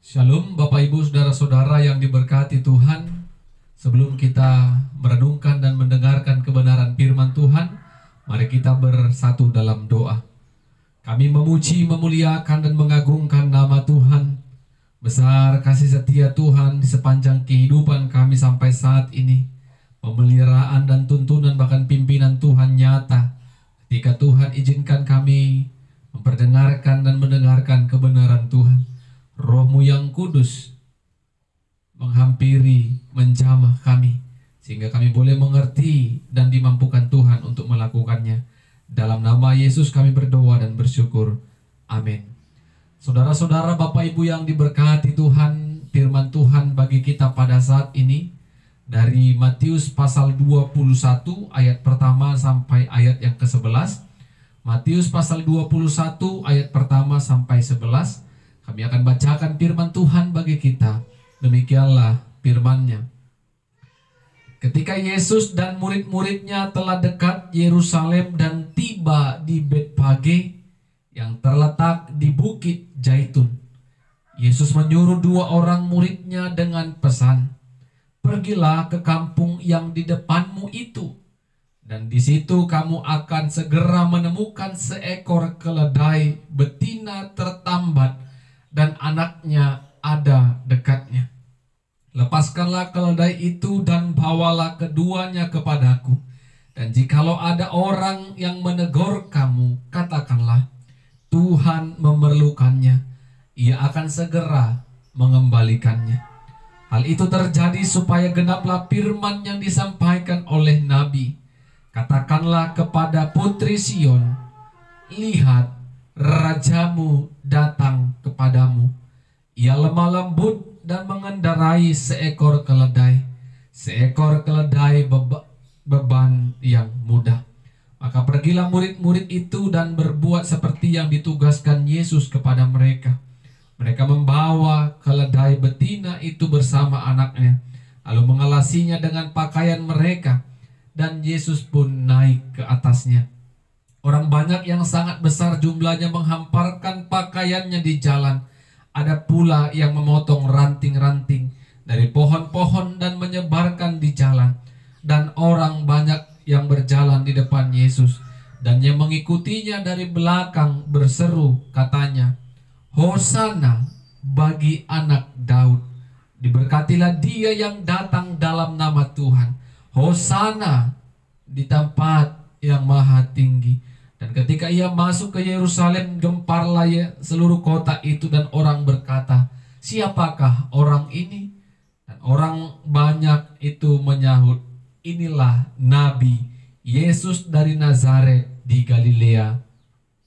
Shalom Bapak Ibu Saudara-saudara yang diberkati Tuhan. Sebelum kita merenungkan dan mendengarkan kebenaran firman Tuhan, mari kita bersatu dalam doa. Kami memuji, memuliakan dan mengagungkan nama Tuhan. Besar kasih setia Tuhan di sepanjang kehidupan kami sampai saat ini. Pemeliharaan dan tuntunan bahkan pimpinan Tuhan nyata ketika Tuhan izinkan kami memperdengarkan dan mendengarkan kebenaran Tuhan. Roh-Mu yang kudus menghampiri, menjamah kami, sehingga kami boleh mengerti dan dimampukan Tuhan untuk melakukannya. Dalam nama Yesus kami berdoa dan bersyukur. Amin. Saudara-saudara, Bapak Ibu yang diberkati Tuhan, firman Tuhan bagi kita pada saat ini dari Matius pasal 21 ayat pertama sampai ayat yang ke-11. Matius pasal 21 ayat pertama sampai 11. Kami akan bacakan firman Tuhan bagi kita. Demikianlah firman-Nya. Ketika Yesus dan murid-muridnya telah dekat Yerusalem dan tiba di Betfage yang terletak di Bukit Zaitun, Yesus menyuruh dua orang muridnya dengan pesan, "Pergilah ke kampung yang di depanmu itu, dan di situ kamu akan segera menemukan seekor keledai betina tertambat dan anaknya ada dekatnya. Lepaskanlah keledai itu dan bawalah keduanya kepadaku. Dan jikalau ada orang yang menegur kamu, katakanlah, Tuhan memerlukannya. Ia akan segera mengembalikannya." Hal itu terjadi supaya genaplah firman yang disampaikan oleh Nabi. "Katakanlah kepada putri Sion, lihat, Rajamu datang kepadamu. Ia lemah lembut dan mengendarai seekor keledai beban yang mudah." Maka pergilah murid-murid itu dan berbuat seperti yang ditugaskan Yesus kepada mereka. Mereka membawa keledai betina itu bersama anaknya, lalu mengelasinya dengan pakaian mereka, dan Yesus pun naik ke atasnya. Orang banyak yang sangat besar jumlahnya menghamparkan pakaiannya di jalan. Ada pula yang memotong ranting-ranting dari pohon-pohon dan menyebarkan di jalan. Dan orang banyak yang berjalan di depan Yesus, dan yang mengikutinya dari belakang berseru, katanya, "Hosana bagi anak Daud. Diberkatilah dia yang datang dalam nama Tuhan. Hosana di tempat yang maha tinggi." Dan ketika ia masuk ke Yerusalem, gemparlah seluruh kota itu, dan orang berkata, "Siapakah orang ini?" Dan orang banyak itu menyahut, "Inilah Nabi Yesus dari Nazaret di Galilea."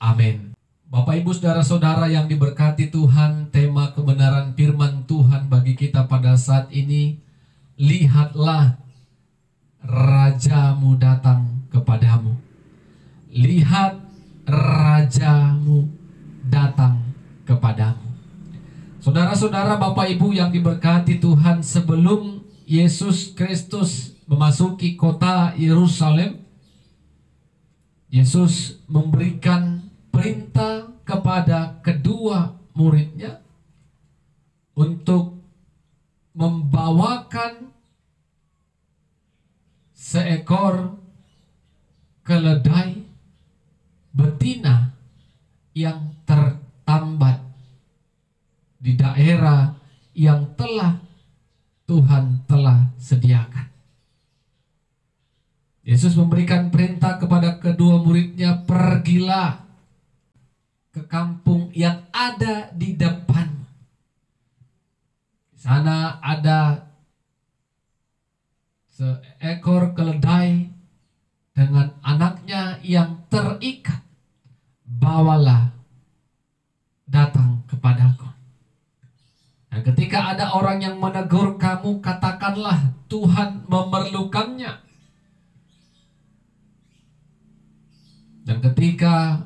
Amin. Bapak Ibu Saudara-saudara yang diberkati Tuhan, tema kebenaran firman Tuhan bagi kita pada saat ini, lihatlah, Rajamu datang kepadamu. Lihat, Rajamu datang kepadamu. Saudara-saudara, Bapak Ibu yang diberkati Tuhan, sebelum Yesus Kristus memasuki kota Yerusalem, Yesus memberikan perintah kepada kedua muridnya untuk membawakan seekor keledai betina yang tertambat di daerah yang Tuhan telah sediakan. Yesus memberikan perintah kepada kedua muridnya, "Pergilah ke kampung yang ada di depan. Di sana ada seekor keledai dengan anaknya yang terikat. Bawalah datang kepadaku. Dan ketika ada orang yang menegur kamu, katakanlah, Tuhan memerlukannya." Dan ketika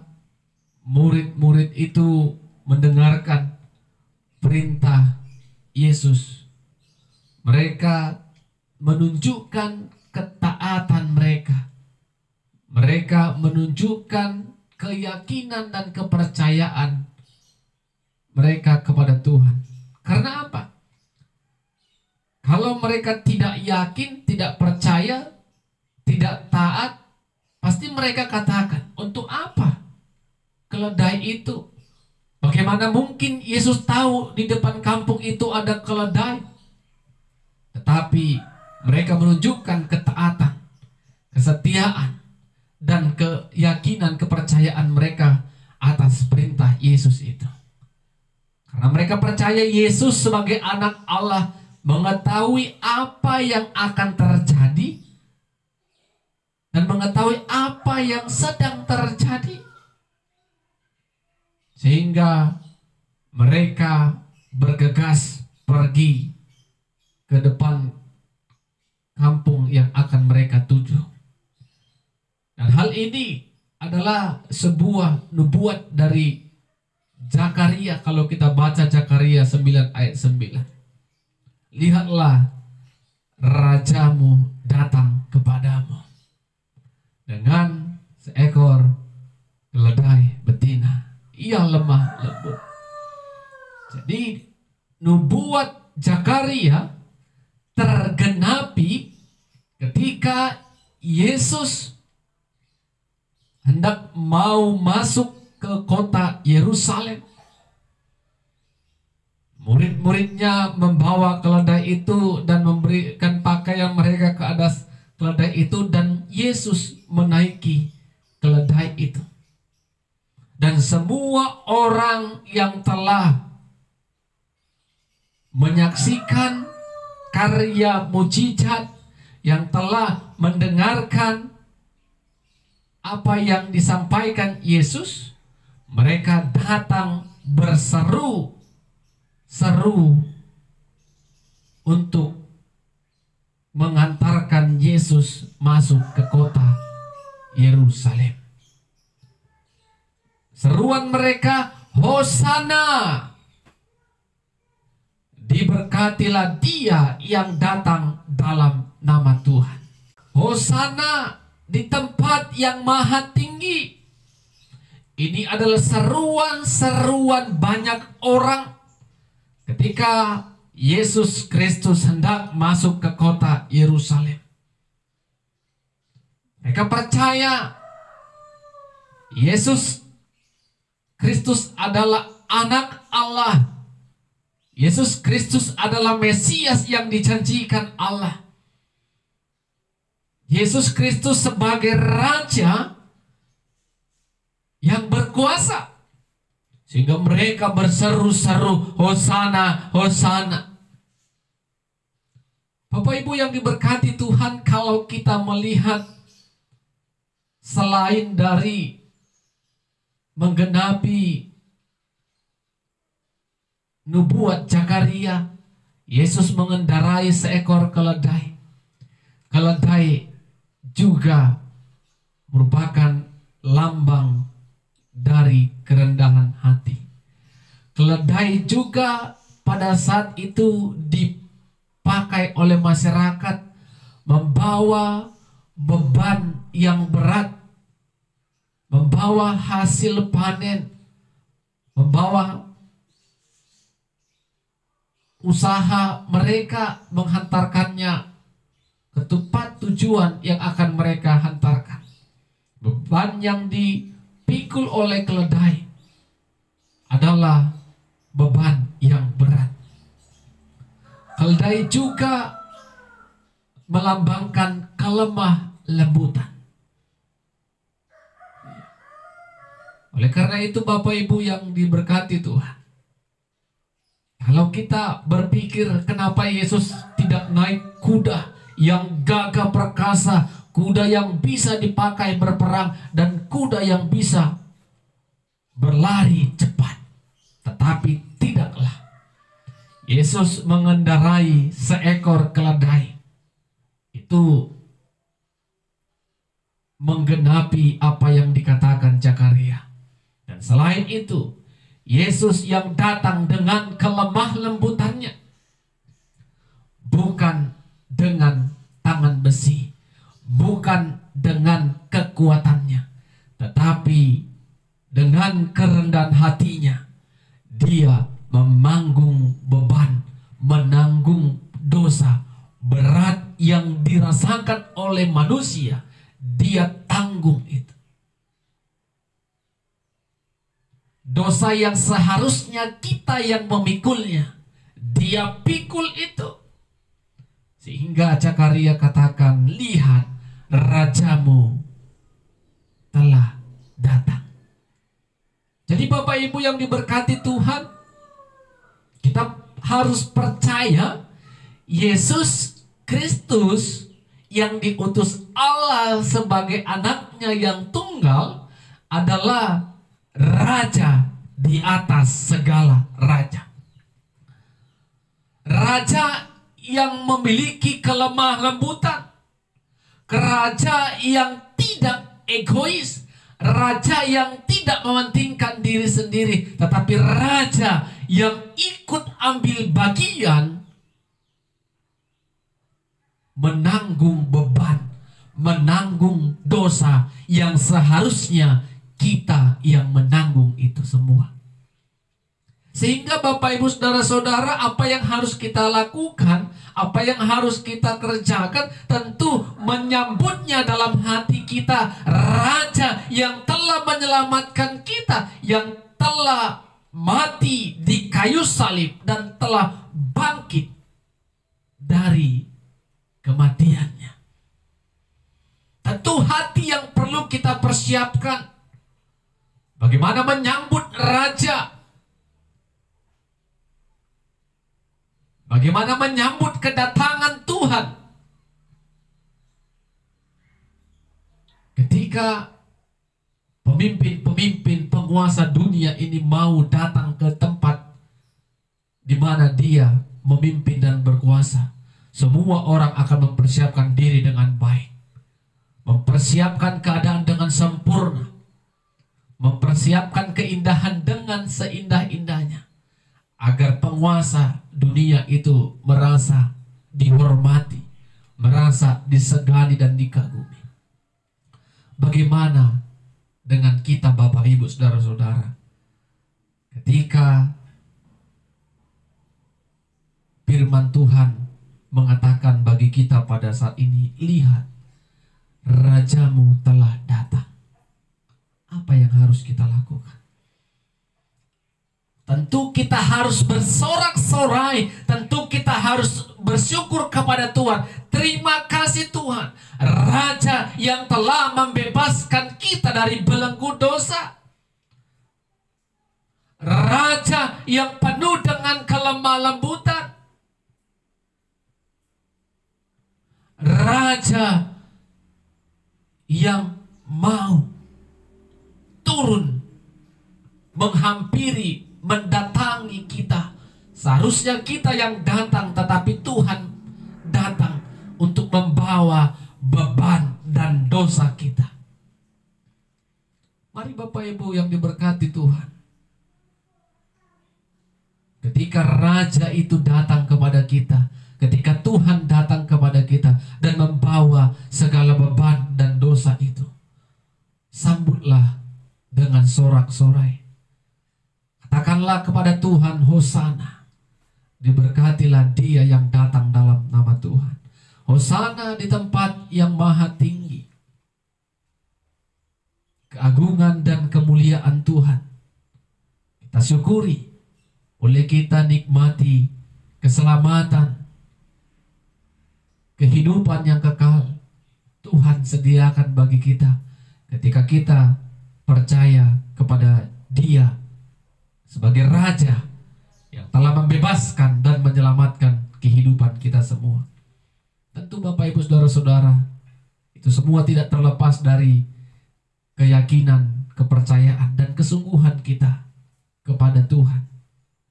murid-murid itu mendengarkan perintah Yesus, mereka menunjukkan ketaatan mereka. Mereka menunjukkan keyakinan dan kepercayaan mereka kepada Tuhan. Karena mereka tidak yakin, tidak percaya, tidak taat, pasti mereka katakan, untuk apa keledai itu? Bagaimana mungkin Yesus tahu di depan kampung itu ada keledai? Tetapi mereka menunjukkan ketaatan, kesetiaan, dan keyakinan, kepercayaan mereka atas perintah Yesus itu. Karena mereka percaya Yesus sebagai anak Allah, mengetahui apa yang akan terjadi dan mengetahui apa yang sedang terjadi, sehingga mereka bergegas pergi ke depan kampung yang akan mereka tuju. Dan hal ini adalah sebuah nubuat dari Zakaria. Kalau kita baca Zakaria 9 ayat 9. Lihatlah, rajamu datang kepadamu dengan seekor keledai betina. Ia lemah lembut. Jadi nubuat Zakaria tergenapi ketika Yesus hendak mau masuk ke kota Yerusalem. Murid-muridnya membawa keledai itu dan memberikan pakaian mereka ke atas keledai itu, dan Yesus menaiki keledai itu. Dan semua orang yang telah menyaksikan karya mujizat, yang telah mendengarkan apa yang disampaikan Yesus, mereka datang berseru-seru untuk mengantarkan Yesus masuk ke kota Yerusalem. Seruan mereka, Hosana, diberkatilah dia yang datang dalam nama Tuhan. Hosana di tempat yang maha tinggi. Ini adalah seruan-seruan banyak orang ketika Yesus Kristus hendak masuk ke kota Yerusalem. Mereka percaya Yesus Kristus adalah anak Allah. Yesus Kristus adalah Mesias yang dijanjikan Allah. Yesus Kristus sebagai Raja yang berkuasa. Sehingga mereka berseru-seru, Hosana, Hosana. Bapak Ibu yang diberkati Tuhan, kalau kita melihat selain dari menggenapi nubuat Zakaria, Yesus mengendarai seekor keledai. Keledai juga merupakan lambang dari kerendahan hati. Keledai juga pada saat itu dipakai oleh masyarakat membawa beban yang berat, membawa hasil panen, membawa usaha mereka, menghantarkannya ke tempat tujuan yang akan mereka hantarkan. Beban yang dipikul oleh keledai adalah beban yang berat. Keledai juga melambangkan kelemah lembutan. Oleh karena itu Bapak Ibu yang diberkati Tuhan, kalau kita berpikir kenapa Yesus tidak naik kuda yang gagah perkasa, kuda yang bisa dipakai berperang, dan kuda yang bisa berlari cepat. Tetapi tidaklah. Yesus mengendarai seekor keledai. Itu menggenapi apa yang dikatakan Zakaria. Dan selain itu, Yesus yang datang dengan kelemah lembutannya, bukan dengan tangan besi, bukan dengan kekuatannya, tetapi dengan kerendahan hatinya. Dia memanggung beban, menanggung dosa oleh manusia, dia tanggung itu. Dosa yang seharusnya kita yang memikulnya, dia pikul itu. Sehingga Zakaria katakan, lihat rajamu telah datang. Jadi Bapak Ibu yang diberkati Tuhan, kita harus percaya Yesus Kristus yang diutus Allah sebagai anaknya yang tunggal adalah raja di atas segala raja. Raja yang memiliki kelemah lembutan, raja yang tidak egois, raja yang tidak mementingkan diri sendiri, tetapi raja yang ikut ambil bagian menanggung beban, menanggung dosa yang seharusnya kita yang menanggung itu semua. Sehingga Bapak Ibu Saudara-saudara, apa yang harus kita lakukan, apa yang harus kita kerjakan, tentu menyambutnya dalam hati kita. Raja yang telah menyelamatkan kita, yang telah mati di kayu salib dan telah bangkit dari kematiannya. Tentu hati yang perlu kita persiapkan. Bagaimana menyambut Raja? Bagaimana menyambut kedatangan Tuhan? Ketika pemimpin-pemimpin penguasa dunia ini mau datang ke tempat di mana dia memimpin dan berkuasa, semua orang akan mempersiapkan diri dengan baik, mempersiapkan keadaan dengan sempurna, mempersiapkan keindahan dengan seindah-indahnya, agar penguasa dunia itu merasa dihormati, merasa disegani dan dikagumi. Bagaimana dengan kita Bapak Ibu Saudara-saudara? Ketika firman Tuhan mengatakan bagi kita pada saat ini, lihat rajamu telah datang. Apa yang harus kita lakukan? Tentu kita harus bersorak-sorai, tentu kita harus bersyukur kepada Tuhan. Terima kasih Tuhan, Raja yang telah membebaskan kita dari belenggu dosa, Raja yang penuh dengan kelemah lembutan, Raja yang mau turun menghampiri, mendatangi kita. Seharusnya kita yang datang, tetapi Tuhan datang untuk membawa beban dan dosa kita. Mari Bapak Ibu yang diberkati Tuhan, ketika Raja itu datang kepada kita, ketika Tuhan datang kepada kita dan membawa segala beban dan dosa itu, sambutlah dengan sorak-sorai. Katakanlah kepada Tuhan, Hosana. Diberkatilah dia yang datang dalam nama Tuhan. Hosana di tempat yang maha tinggi. Keagungan dan kemuliaan Tuhan kita syukuri. Oleh kita nikmati keselamatan, kehidupan yang kekal Tuhan sediakan bagi kita ketika kita percaya kepada Dia sebagai Raja yang telah membebaskan dan menyelamatkan kehidupan kita semua. Tentu Bapak Ibu Saudara-saudara, itu semua tidak terlepas dari keyakinan, kepercayaan, dan kesungguhan kita kepada Tuhan.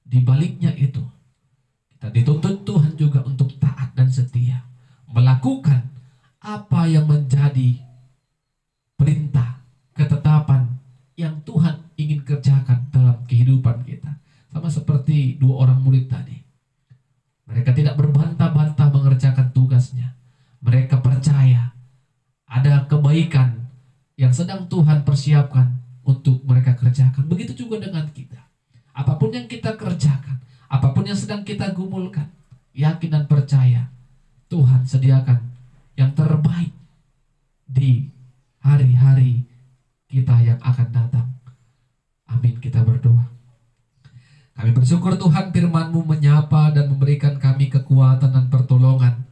Di baliknya itu, kita dituntut Tuhan juga untuk taat dan setia, melakukan apa yang menjadi perintah, ketetapan yang Tuhan ingin kerjakan dalam kehidupan kita. Sama seperti dua orang murid tadi. Mereka tidak berbantah-bantah mengerjakan tugasnya. Mereka percaya ada kebaikan yang sedang Tuhan persiapkan untuk mereka kerjakan. Begitu juga dengan kita. Apapun yang kita kerjakan, apapun yang sedang kita gumulkan, yakin dan percaya Tuhan sediakan yang terbaik di hari-hari kita yang akan datang. Amin, kita berdoa. Kami bersyukur Tuhan, firman-Mu menyapa dan memberikan kami kekuatan dan pertolongan.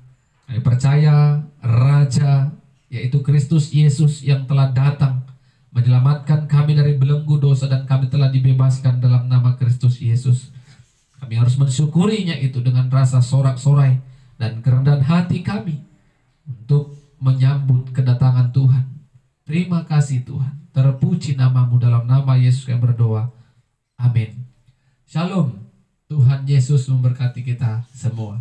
Kami percaya Raja, yaitu Kristus Yesus yang telah datang menyelamatkan kami dari belenggu dosa, dan kami telah dibebaskan dalam nama Kristus Yesus. Kami harus mensyukurinya itu dengan rasa sorak-sorai dan kerendahan hati kami untuk menyambut kedatangan Tuhan. Terima kasih Tuhan. Terpuji nama-Mu, dalam nama Yesus kami berdoa. Amin. Shalom. Tuhan Yesus memberkati kita semua.